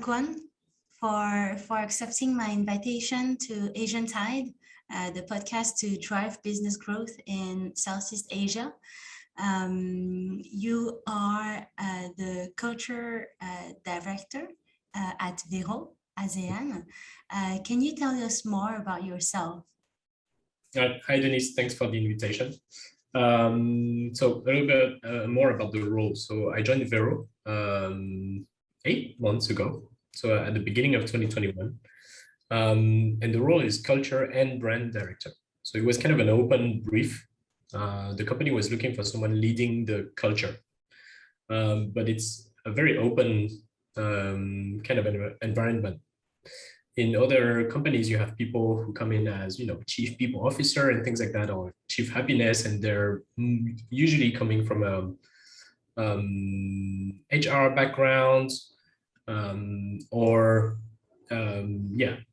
Quan, for accepting my invitation to Asian Tide, the podcast to drive business growth in Southeast Asia. You are the culture director at VERO, ASEAN. Can you tell us more about yourself? Hi, Denise. Thanks for the invitation. So a little bit more about the role. So I joined VERO 8 months ago, so at the beginning of 2021. And the role is culture and brand director. So it was kind of an open brief. The company was looking for someone leading the culture, but it's a very open kind of an environment. In other companies, you have people who come in as, chief people officer and things like that, or chief happiness, and they're usually coming from a HR background,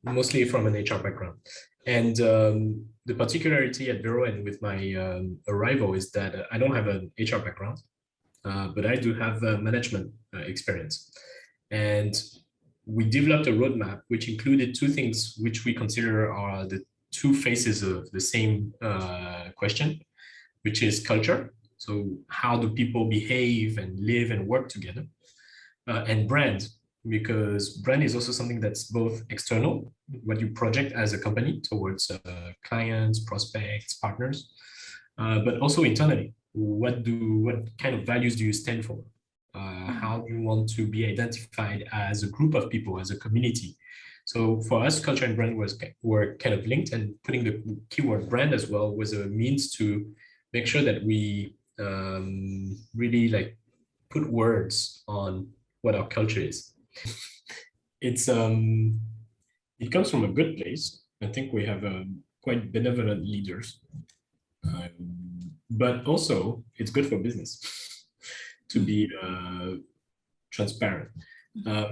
mostly from an HR background. And the particularity at VERO and with my arrival is that I don't have an HR background, but I do have management experience. And we developed a roadmap which included two things which we consider are the two faces of the same question, which is culture. So how do people behave and live and work together? And brand, because brand is also something that's both external, what you project as a company towards clients, prospects, partners, but also internally. What kind of values do you stand for? How do you want to be identified as a group of people, as a community? So for us, culture and brand were kind of linked, and putting the keyword brand as well was a means to make sure that we really put words on what our culture is. It comes from a good place. I think we have quite benevolent leaders, but also it's good for business to be transparent. I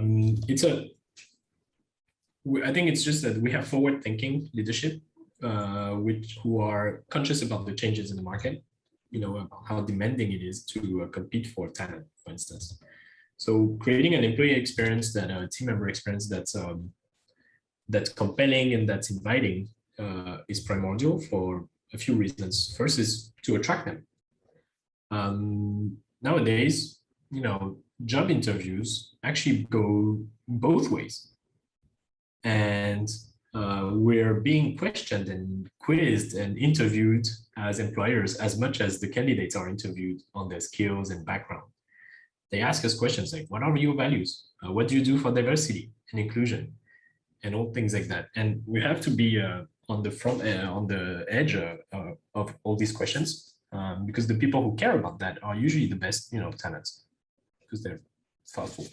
think it's just that we have forward-thinking leadership, who are conscious about the changes in the market, about how demanding it is to compete for talent, for instance. So creating an employee experience, that a team member experience that's compelling and that's inviting is primordial for a few reasons. First is to attract them. Nowadays, job interviews actually go both ways. And we're being questioned and quizzed and interviewed as employers as much as the candidates are interviewed on their skills and background. They ask us questions like, what are your values? What do you do for diversity and inclusion? And all things like that. And we have to be on the edge of all these questions, because the people who care about that are usually the best, talents, because they're thoughtful.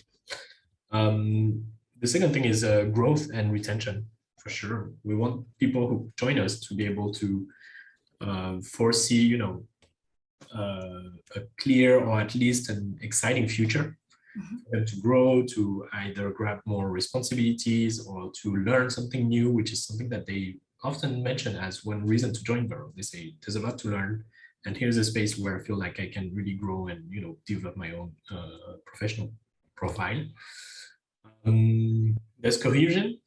The second thing is growth and retention, for sure. We want people who join us to be able to foresee, a clear or at least an exciting future, for them to grow, to either grab more responsibilities or to learn something new, which is something that they often mention as one reason to join VERO. They say, there's a lot to learn, and here's a space where I feel like I can really grow and, develop my own professional profile. There's cohesion.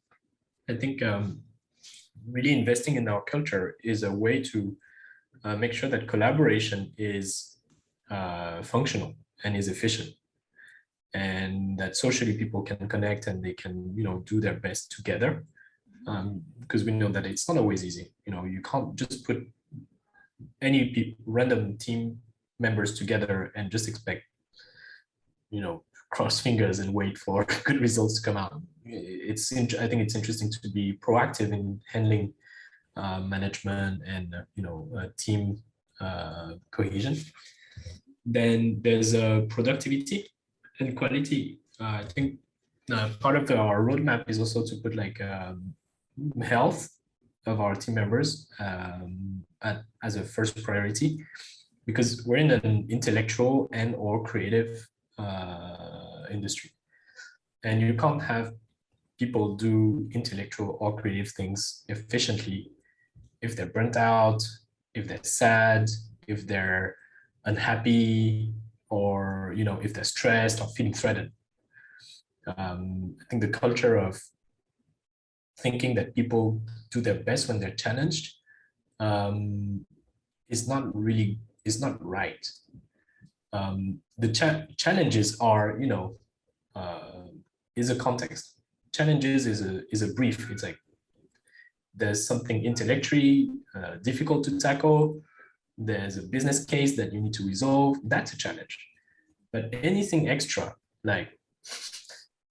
I think really investing in our culture is a way to make sure that collaboration is functional and is efficient, and that socially people can connect and they can, do their best together, because we know that it's not always easy. You can't just put any random team members together and just expect, cross fingers and wait for good results to come out. I think it's interesting to be proactive in handling management and team cohesion. Then there's productivity and quality. I think part of our roadmap is also to put health of our team members as a first priority, because we're in an intellectual and or creative industry, and you can't have people do intellectual or creative things efficiently if they're burnt out, if they're sad, if they're unhappy, or if they're stressed or feeling threatened. I think the culture of thinking that people do their best when they're challenged is not right. The challenges are, is a context. Challenges is a brief. It's like there's something intellectually difficult to tackle. There's a business case that you need to resolve. That's a challenge. But anything extra, like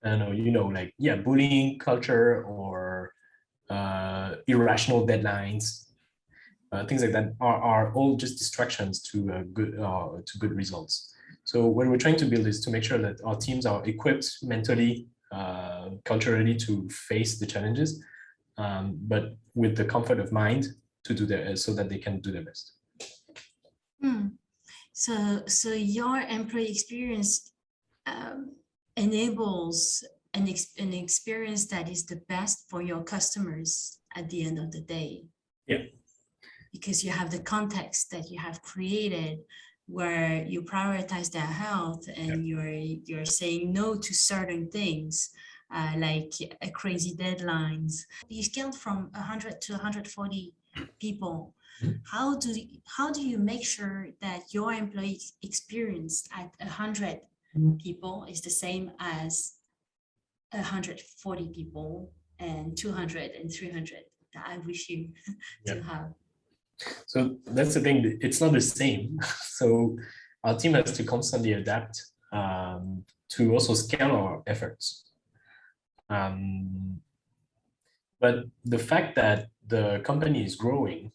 I don't know, like bullying culture or irrational deadlines, things like that are all just distractions to good results. So what we're trying to build is to make sure that our teams are equipped mentally, culturally to face the challenges, but with the comfort of mind to do their so that they can do their best. So your employee experience enables an experience that is the best for your customers at the end of the day. Yeah. Because you have the context that you have created where you prioritize their health and you're saying no to certain things like crazy deadlines. You scaled from 100 to 140 people. How do you make sure that your employee experience at 100 people is the same as 140 people and 200 and 300 that I wish you to have? So that's the thing, it's not the same. So our team has to constantly adapt to also scale our efforts. But the fact that the company is growing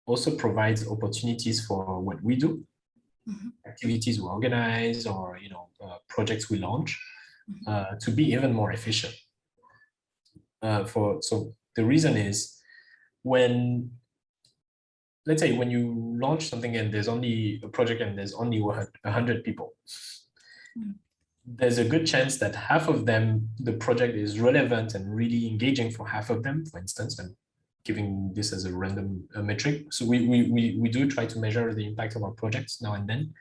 also provides opportunities for what we do, activities we organize, or projects we launch, to be even more efficient. So the reason is when, let's say, when you launch something and there's only a project and there's only 100 people, there's a good chance that half of them, the project is relevant and really engaging for half of them, for instance. I'm giving this as a random metric. So we do try to measure the impact of our projects now and then.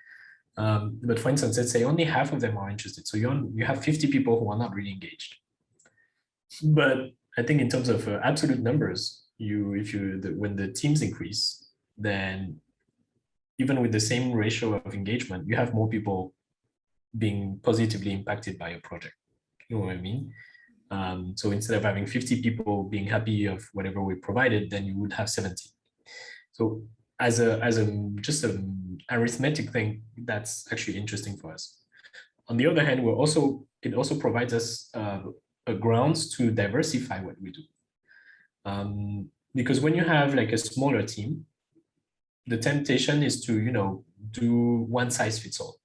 But for instance, let's say only half of them are interested. So you have 50 people who are not really engaged. But I think in terms of absolute numbers, when the teams increase, then even with the same ratio of engagement, you have more people being positively impacted by a project. You know what I mean? So instead of having 50 people being happy of whatever we provided, then you would have 70. So as just an arithmetic thing, that's actually interesting for us. On the other hand, it also provides us a grounds to diversify what we do. Because when you have like a smaller team, the temptation is to do one size fits all.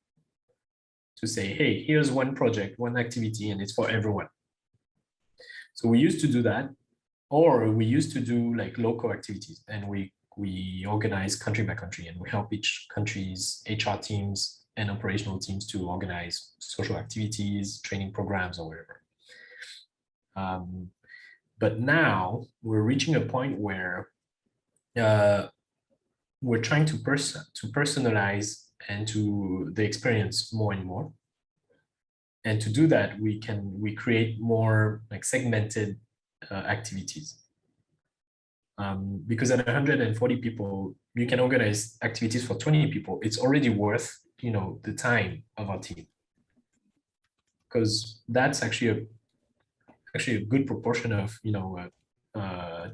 To say, hey, here's one project, one activity, and it's for everyone. So we used to do that, or we used to do like local activities, and we organize country by country, and we help each country's HR teams and operational teams to organize social activities, training programs, or whatever. But now we're reaching a point where we're trying to personalize and to the experience more and more. And to do that, we create more like segmented activities. Because at 140 people, you can organize activities for 20 people. It's already worth the time of our team, because that's actually a good proportion of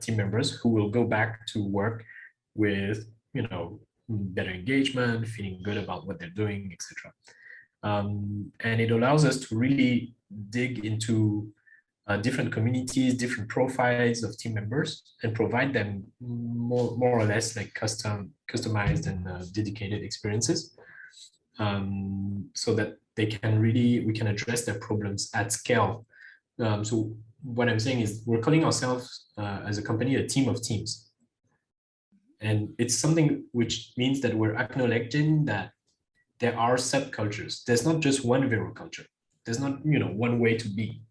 team members who will go back to work with better engagement, feeling good about what they're doing, etc. And it allows us to really dig into different communities, different profiles of team members, and provide them more or less like customized and dedicated experiences, so that we can address their problems at scale. So what I'm saying is we're calling ourselves as a company a team of teams. And it's something which means that we're acknowledging that there are subcultures. There's not just one VERO culture. There's not, one way to be,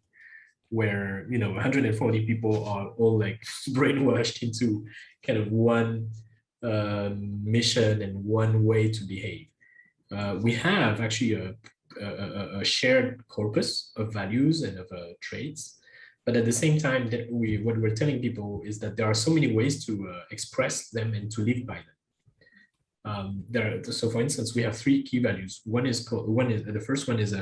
where, 140 people are all like brainwashed into kind of one mission and one way to behave. We have actually a shared corpus of values and of traits. But at the same time, that what we're telling people is that there are so many ways to express them and to live by them. So for instance, we have 3 key values. The first one is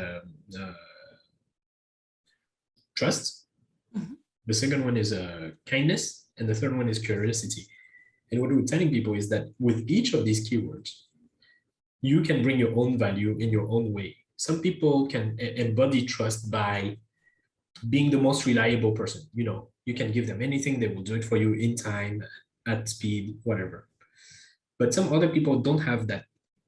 trust. Mm-hmm. The second one is kindness, and the third one is curiosity. And what we're telling people is that with each of these keywords, you can bring your own value in your own way. Some people can embody trust by being the most reliable person. You can give them anything, they will do it for you in time, at speed, whatever. But some other people don't have that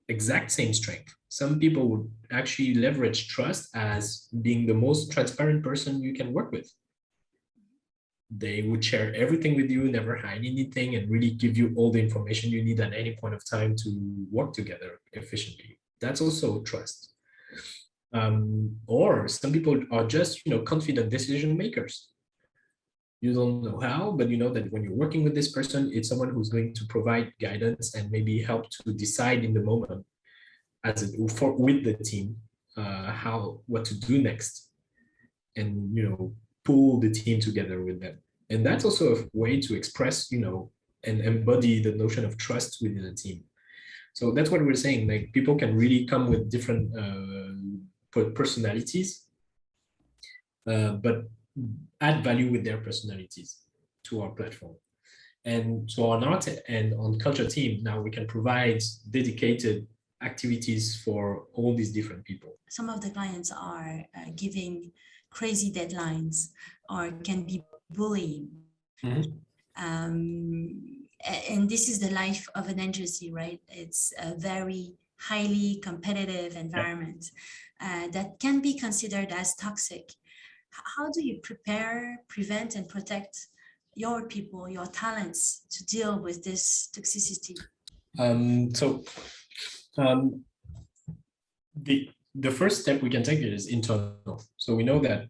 exact same strength. Some people would actually leverage trust as being the most transparent person you can work with. They would share everything with you, never hide anything, and really give you all the information you need at any point of time to work together efficiently. That's also trust. Or some people are just, confident decision makers. You don't know how, but you know that when you're working with this person, it's someone who's going to provide guidance and maybe help to decide in the moment with the team what to do next, and pull the team together with them. And that's also a way to express, and embody the notion of trust within a team. So that's what we're saying. Like, people can really come with different personalities, but add value with their personalities to our platform. And so on art and on culture team, now we can provide dedicated activities for all these different people. Some of the clients are giving crazy deadlines or can be bullying. Mm-hmm. And this is the life of an agency, right? It's a very highly competitive environment that can be considered as toxic. How do you prepare, prevent, and protect your people, your talents to deal with this toxicity? The first step we can take is internal. So we know that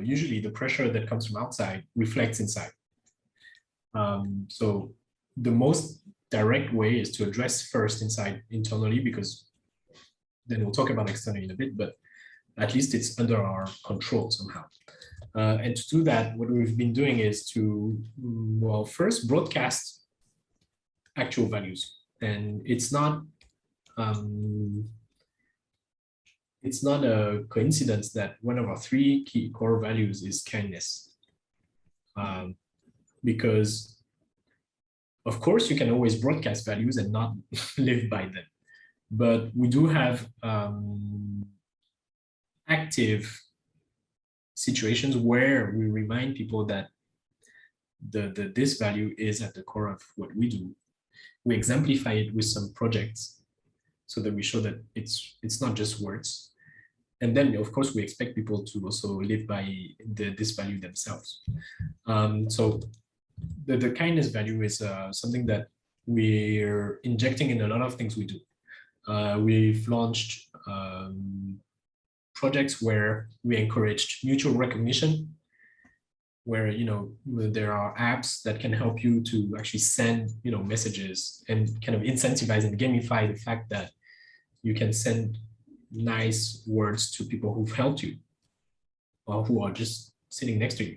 usually the pressure that comes from outside reflects inside. So the most direct way is to address first internally, because then we'll talk about externally in a bit, but at least it's under our control somehow. And to do that, what we've been doing is to, first broadcast actual values. And it's not a coincidence that one of our 3 key core values is kindness. Because of course you can always broadcast values and not live by them. But we do have active situations where we remind people that this value is at the core of what we do. We exemplify it with some projects so that we show that it's not just words. And then, of course, we expect people to also live by this value themselves. So the kindness value is something that we're injecting in a lot of things we do. We've launched projects where we encouraged mutual recognition, where there are apps that can help you to actually send messages and kind of incentivize and gamify the fact that you can send nice words to people who've helped you or who are just sitting next to you,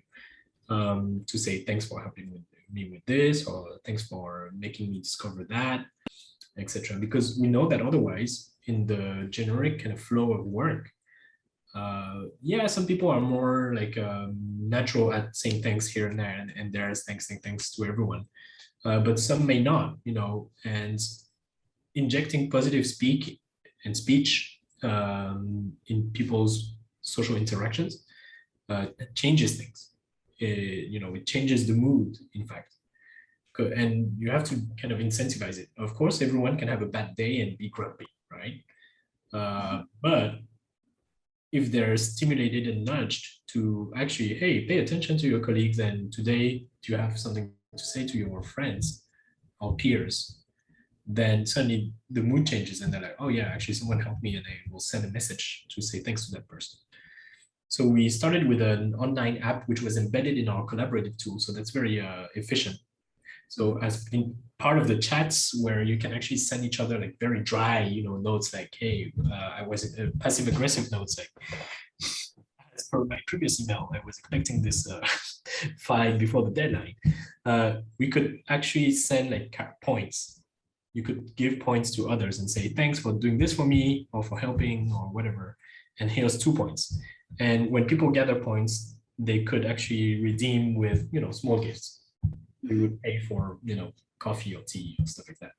to say thanks for helping me with this, or thanks for making me discover that, etc. Because we know that otherwise, in the generic kind of flow of work, some people are more like natural at saying thanks here and there, and there's thanks to everyone, but some may not, and injecting positive speech in people's social interactions changes things. It changes the mood, in fact, and you have to kind of incentivize it. Of course, everyone can have a bad day and be grumpy, right? But if they're stimulated and nudged to actually, hey, pay attention to your colleagues, and today do you have something to say to your friends or peers, then suddenly the mood changes and they're like, oh yeah, actually someone helped me, and I will send a message to say thanks to that person. So we started with an online app which was embedded in our collaborative tool. So that's very efficient. So as in part of the chats where you can actually send each other like very dry, notes like, hey, I was passive aggressive notes like, as per my previous email, I was expecting this file before the deadline. We could actually send like points. You could give points to others and say, thanks for doing this for me or for helping or whatever. And here's 2 points. And when people gather points, they could actually redeem with, small gifts. We would pay for, coffee or tea or stuff like that.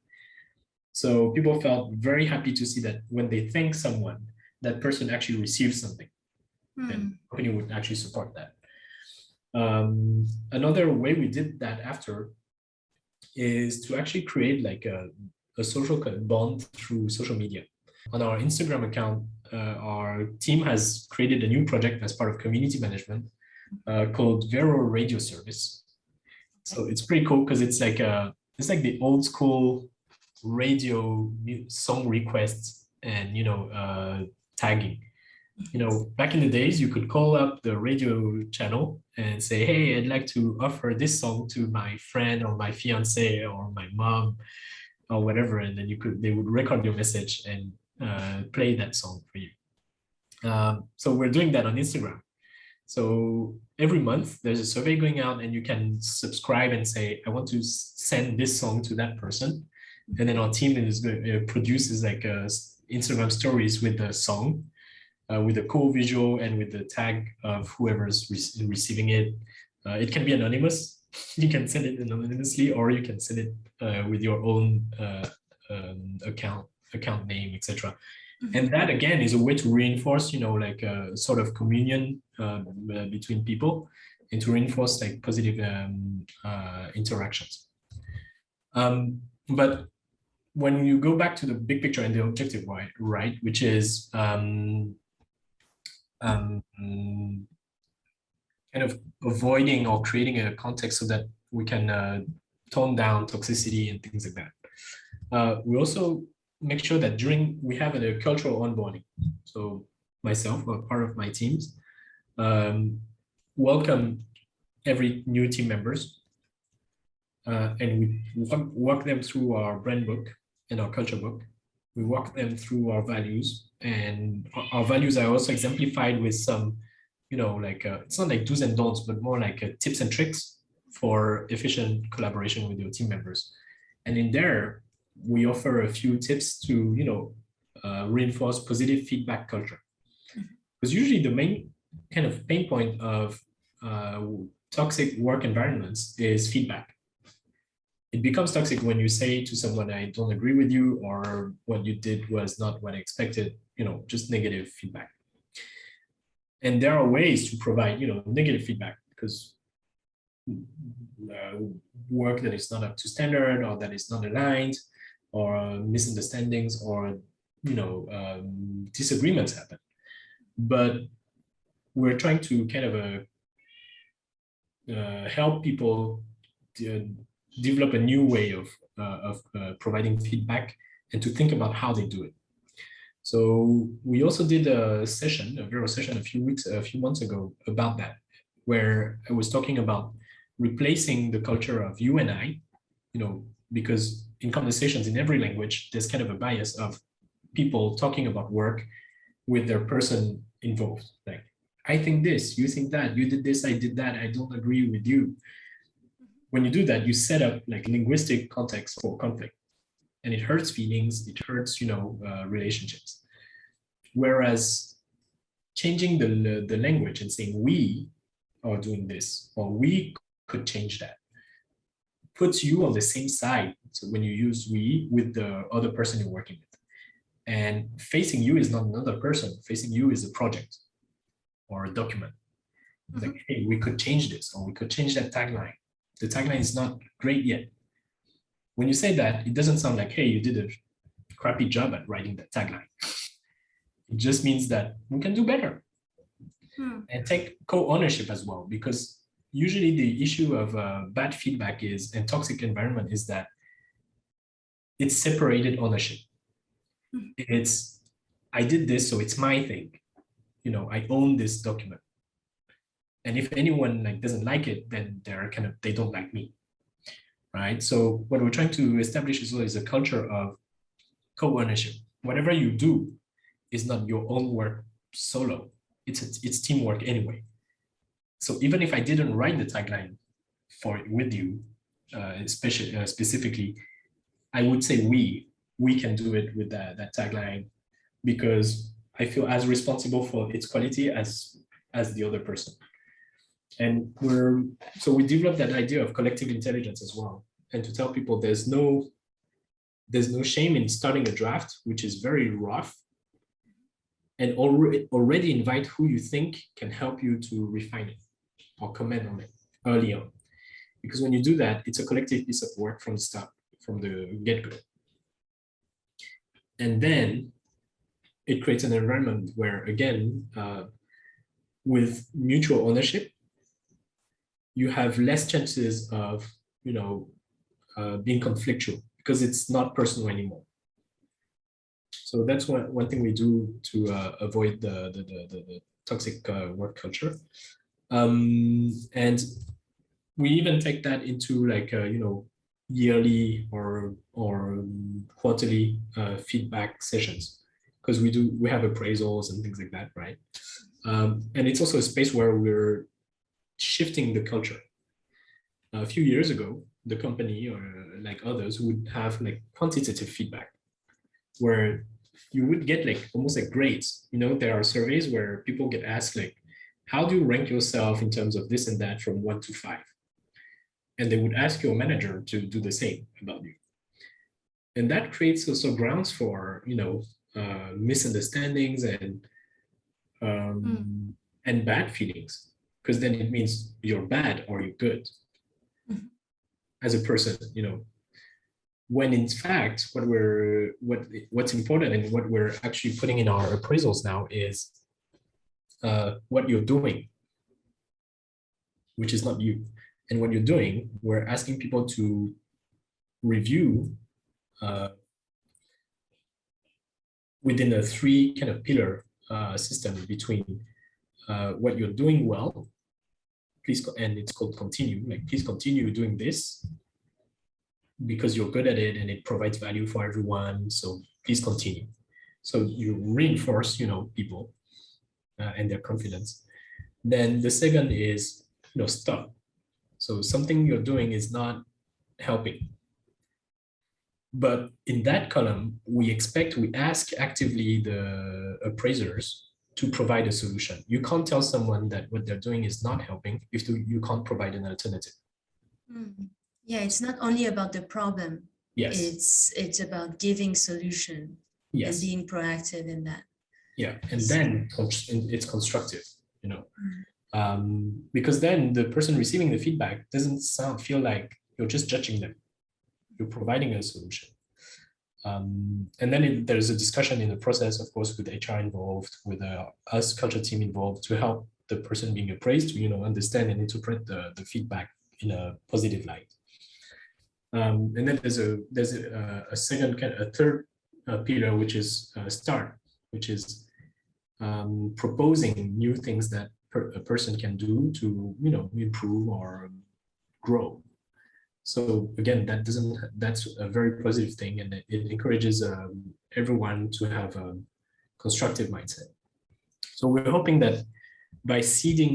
So people felt very happy to see that when they thank someone, that person actually receives something. And the company would actually support that. Another way we did that after is to actually create like a social bond through social media. On our Instagram account, our team has created a new project as part of community management called VERO Radio Service. So it's pretty cool because it's like the old school radio song requests and tagging. Back in the days, you could call up the radio channel and say, hey, I'd like to offer this song to my friend or my fiance or my mom or whatever. And then they would record your message and play that song for you. So we're doing that on Instagram. So every month there's a survey going out and you can subscribe and say, I want to send this song to that person. And then our team produces like Instagram stories with the song. With a cool visual and with the tag of whoever's receiving it. It can be anonymous. You can send it anonymously, or you can send it with your own account name, etc. And that again is a way to reinforce, like a sort of communion between people and to reinforce like positive interactions. But when you go back to the big picture and the objective, right, which is kind of avoiding or creating a context so that we can tone down toxicity and things like that. We also make sure that we have a cultural onboarding. So myself or part of my teams welcome every new team members and we walk them through our brand book and our culture book. We walk them through our values, and our values are also exemplified with some, it's not like do's and don'ts, but more like tips and tricks for efficient collaboration with your team members. And in there, we offer a few tips to, reinforce positive feedback culture. Because usually the main kind of pain point of toxic work environments is feedback. It becomes toxic when you say to someone, I don't agree with you, or what you did was not what I expected, just negative feedback. And there are ways to provide, negative feedback, because work that is not up to standard or that is not aligned or misunderstandings or, disagreements happen. But we're trying to kind of help people develop a new way of providing feedback and to think about how they do it. So we also did a VERO session a few months ago about that, where I was talking about replacing the culture of you and I, because in conversations in every language, there's kind of a bias of people talking about work with their person involved. Like, I think this, you think that, you did this, I did that, I don't agree with you. When you do that, you set up like linguistic context for conflict, and it hurts feelings, it hurts, relationships. Whereas changing the language and saying we are doing this, or we could change that, puts you on the same side. So when you use we with the other person you're working with, and facing you is not another person, facing you is a project or a document. Like, hey, we could change this, or we could change that tagline. The tagline is not great yet. When you say that, it doesn't sound like, hey, you did a crappy job at writing that tagline. It just means that we can do better. And take co-ownership as well, because usually the issue of bad feedback and toxic environment is that it's separated ownership. It's, I did this, so it's my thing. I own this document. And if anyone doesn't like it, then they don't like me. right? So what we're trying to establish is a culture of co-ownership. Whatever you do is not your own work solo. It's teamwork anyway. So even if I didn't write the tagline with you, especially specifically, I would say we can do it with that tagline because I feel as responsible for its quality as the other person. And we developed that idea of collective intelligence as well, and to tell people there's no shame in starting a draft, which is very rough, and already invite who you think can help you to refine it or comment on it early on. Because when you do that, it's a collective piece of work from the start, from the get-go. And then it creates an environment where, again, with mutual ownership, you have less chances of, being conflictual because it's not personal anymore. So that's one thing we do to avoid the toxic work culture. And we even take that into like, yearly or quarterly feedback sessions, because we have appraisals and things like that, right? And it's also a space where we're shifting the culture. A few years ago, the company or like others would have like quantitative feedback where you would get like almost like grades. There are surveys where people get asked like, how do you rank yourself in terms of this and that from 1 to 5? And they would ask your manager to do the same about you. And that creates also grounds for, misunderstandings and bad feelings, because then it means you're bad or you're good as a person, when in fact, what's important and what we're actually putting in our appraisals now is what you're doing, which is not you. And what you're doing, we're asking people to review within a 3 kind of pillar system between what you're doing well, and it's called continue, like please continue doing this because you're good at it and it provides value for everyone, so please continue. So you reinforce, people and their confidence. Then the second is, stop. So something you're doing is not helping. But in that column, we ask actively the appraisers to provide a solution. You can't tell someone that what they're doing is not helping if you can't provide an alternative. Yeah, it's not only about the problem. Yes. It's about giving solution. Yes. And being proactive in that. Yeah, and then it's constructive, because then the person receiving the feedback doesn't feel like you're just judging them. You're providing a solution. And then there's a discussion in the process, of course, with HR involved, with us culture team involved, to help the person being appraised to, understand and interpret the feedback in a positive light. And then there's a third pillar, which is start, which is proposing new things that a person can do to, improve or grow. So again, that's a very positive thing, and it encourages everyone to have a constructive mindset. So we're hoping that by seeding,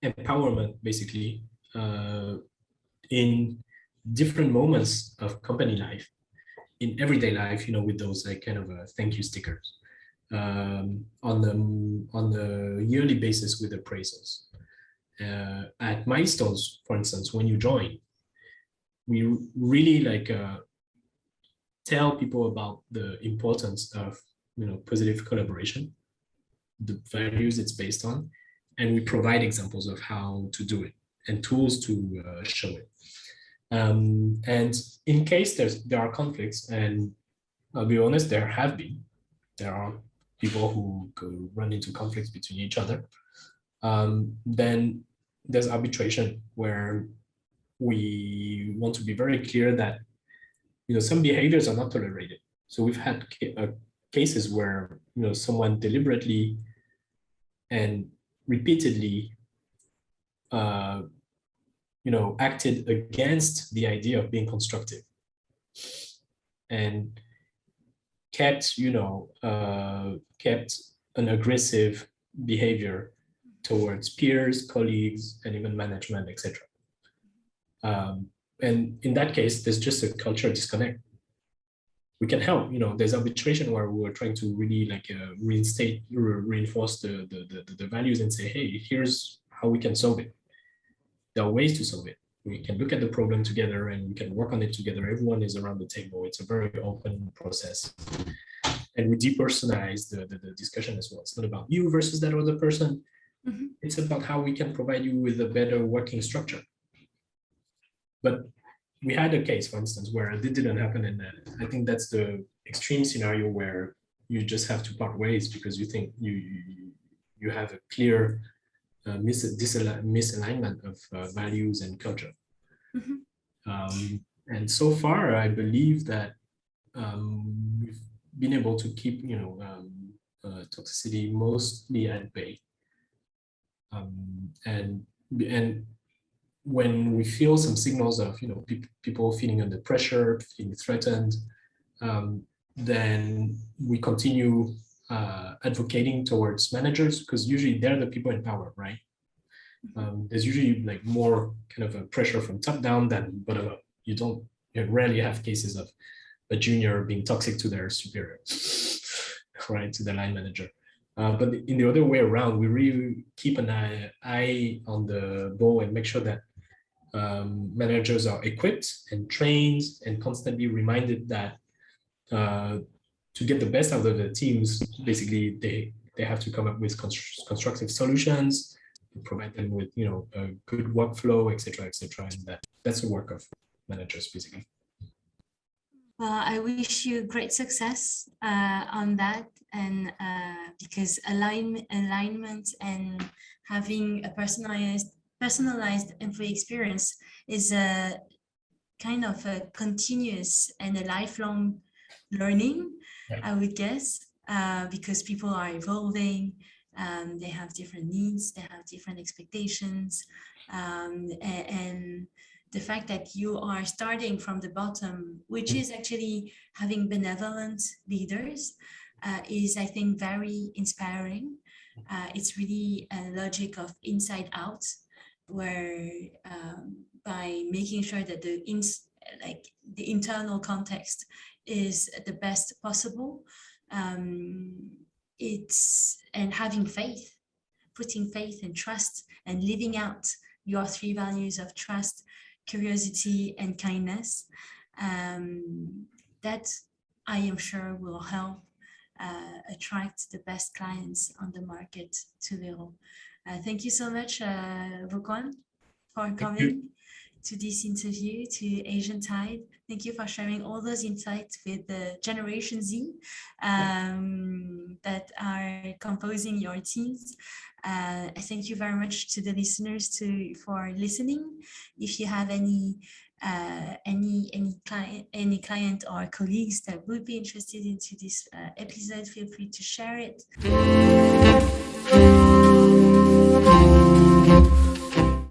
empowerment basically in different moments of company life, in everyday life, with those like kind of thank you stickers, on the yearly basis with appraisals, at milestones, for instance, when you join. We really tell people about the importance of positive collaboration, the values it's based on, and we provide examples of how to do it and tools to show it. And in case there are conflicts, and I'll be honest, there are people who could run into conflicts between each other. Then there's arbitration, where we want to be very clear that some behaviors are not tolerated. So we've had cases where someone deliberately and repeatedly acted against the idea of being constructive and kept an aggressive behavior towards peers, colleagues, and even management, etc. And in that case, there's just a cultural disconnect. We can help, there's arbitration where we're trying to really reinforce the values and say, hey, here's how we can solve it. There are ways to solve it. We can look at the problem together and we can work on it together. Everyone is around the table. It's a very open process. And we depersonalize the discussion as well. It's not about you versus that other person. Mm-hmm. It's about how we can provide you with a better working structure. But we had a case, for instance, where it didn't happen. And I think that's the extreme scenario where you just have to part ways because you think you have a clear misalignment of values and culture. Mm-hmm. And so far, I believe that we've been able to keep, toxicity mostly at bay. And when we feel some signals of, people feeling under pressure, feeling threatened, then we continue advocating towards managers because usually they're the people in power, right? There's usually more kind of a pressure from top down than bottom up. You rarely have cases of a junior being toxic to their superior, right, to the line manager. But in the other way around, we really keep an eye on the ball and make sure that managers are equipped and trained and constantly reminded that to get the best out of the teams, basically they have to come up with constructive solutions, provide them with a good workflow, etc., and that's the work of managers basically. Well, I wish you great success on that, and because alignment and having a personalized employee experience is a kind of a continuous and a lifelong learning, yeah. I would guess, because people are evolving, they have different needs, they have different expectations, and the fact that you are starting from the bottom, which is actually having benevolent leaders, is, I think, very inspiring. It's really a logic of inside out, where by making sure that the internal context is the best possible, and having faith, putting faith and trust, and living out your 3 values of trust, curiosity, and kindness, that I am sure will help attract the best clients on the market to VERO. Thank you so much, Quan, for coming to this interview to Asian Tide. Thank you for sharing all those insights with the Generation Z that are composing your teams. Thank you very much to the listeners for listening. If you have any client or colleagues that would be interested into this episode, feel free to share it.